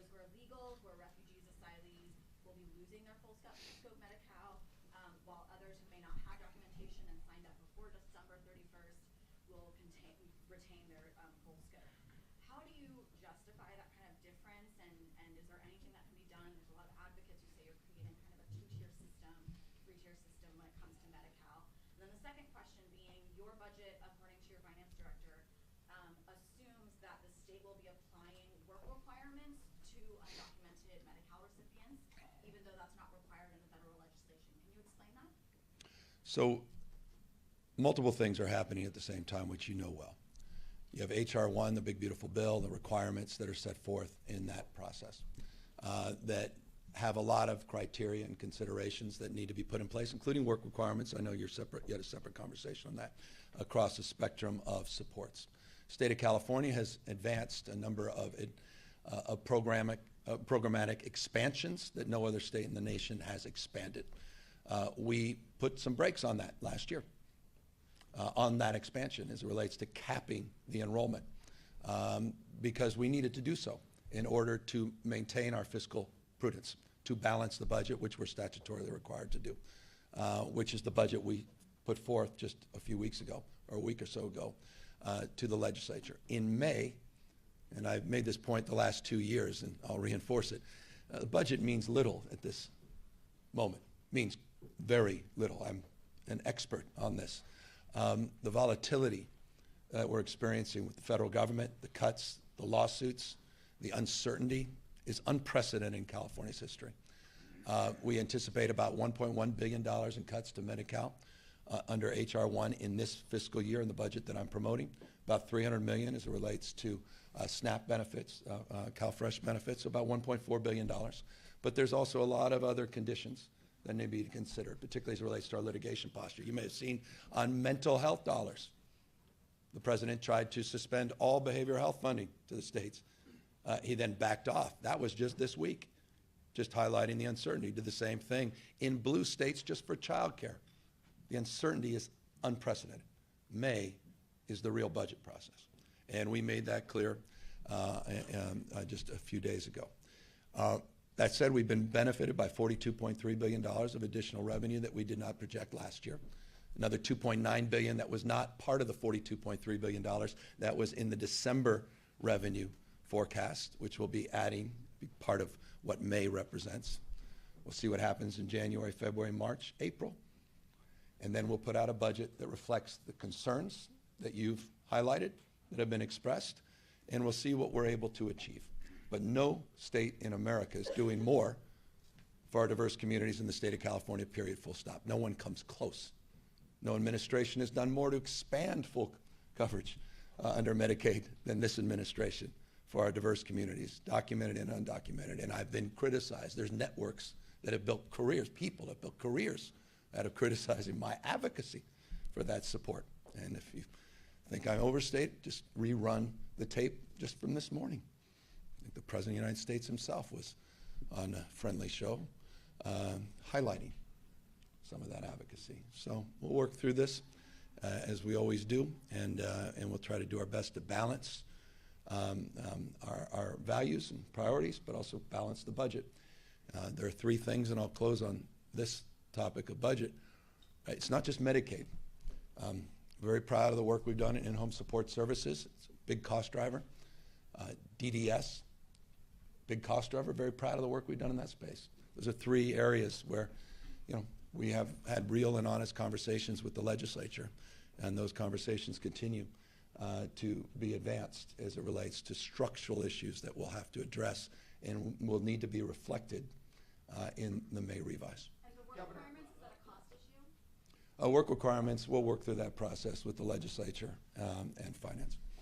those who are legal, who are refugees, asylees, will be losing their full scope Medi-Cal, while others who may not have documentation and signed up before December 31st will retain their full scope. How do you justify that kind of difference, and is there anything that can be done? There's a lot of advocates who say you're creating kind of a two-tier system, three-tier system when it comes to Medi-Cal. And then the second question being, your budget, according to your finance director, assumes that the state will be applying work requirements to undocumented Medi-Cal recipients, even though that's not required in the federal legislation. Can you explain that? So multiple things are happening at the same time, which you know well. You have H.R. 1, the big beautiful bill, the requirements that are set forth in that process that have a lot of criteria and considerations that need to be put in place, including work requirements. I know you had a separate conversation on that across the spectrum of supports. State of California has advanced a number of programmatic expansions that no other state in the nation has expanded. We put some brakes on that last year, on that expansion as it relates to capping the enrollment, because we needed to do so in order to maintain our fiscal prudence, to balance the budget, which we're statutorily required to do, which is the budget we put forth just a few weeks ago, or a week or so ago, to the legislature. In May, and I've made this point the last 2 years, and I'll reinforce it, the budget means little at this moment, means very little. I'm an expert on this. The volatility that we're experiencing with the federal government, the cuts, the lawsuits, the uncertainty is unprecedented in California's history. We anticipate about $1.1 billion in cuts to Medi-Cal under H.R. 1 in this fiscal year in the budget that I'm promoting, about $300 million as it relates to SNAP benefits, CalFresh benefits, about $1.4 billion. But there's also a lot of other conditions that need to be considered, particularly as it relates to our litigation posture. You may have seen on mental health dollars, the president tried to suspend all behavioral health funding to the states. He then backed off. That was just this week, just highlighting the uncertainty. He did the same thing in blue states just for childcare. The uncertainty is unprecedented. May is the real budget process. And we made that clear just a few days ago. That said, we've been benefited by $42.3 billion of additional revenue that we did not project last year. Another $2.9 billion that was not part of the $42.3 billion that was in the December revenue forecast, which will be part of what May represents. We'll see what happens in January, February, March, April. And then we'll put out a budget that reflects the concerns that you've highlighted, that have been expressed, and we'll see what we're able to achieve. But no state in America is doing more for our diverse communities in the state of California, period, full stop. No one comes close. No administration has done more to expand full coverage under Medicaid than this administration for our diverse communities, documented and undocumented. And I've been criticized. There's networks that have built careers, people that have built careers out of criticizing my advocacy for that support. And if you think I overstate, just rerun the tape just from this morning. I think the President of the United States himself was on a friendly show highlighting some of that advocacy. So we'll work through this as we always do, and we'll try to do our best to balance our values and priorities, but also balance the budget. There are three things, and I'll close on this topic of budget. It's not just Medicaid. Very proud of the work we've done in in-home support services. It's a big cost driver. DDS, big cost driver. Very proud of the work we've done in that space. Those are three areas where, we have had real and honest conversations with the legislature, and those conversations continue to be advanced as it relates to structural issues that we'll have to address and will need to be reflected in the May revise. And the work requirements, is that a cost issue? Work requirements, we'll work through that process with the legislature and finance.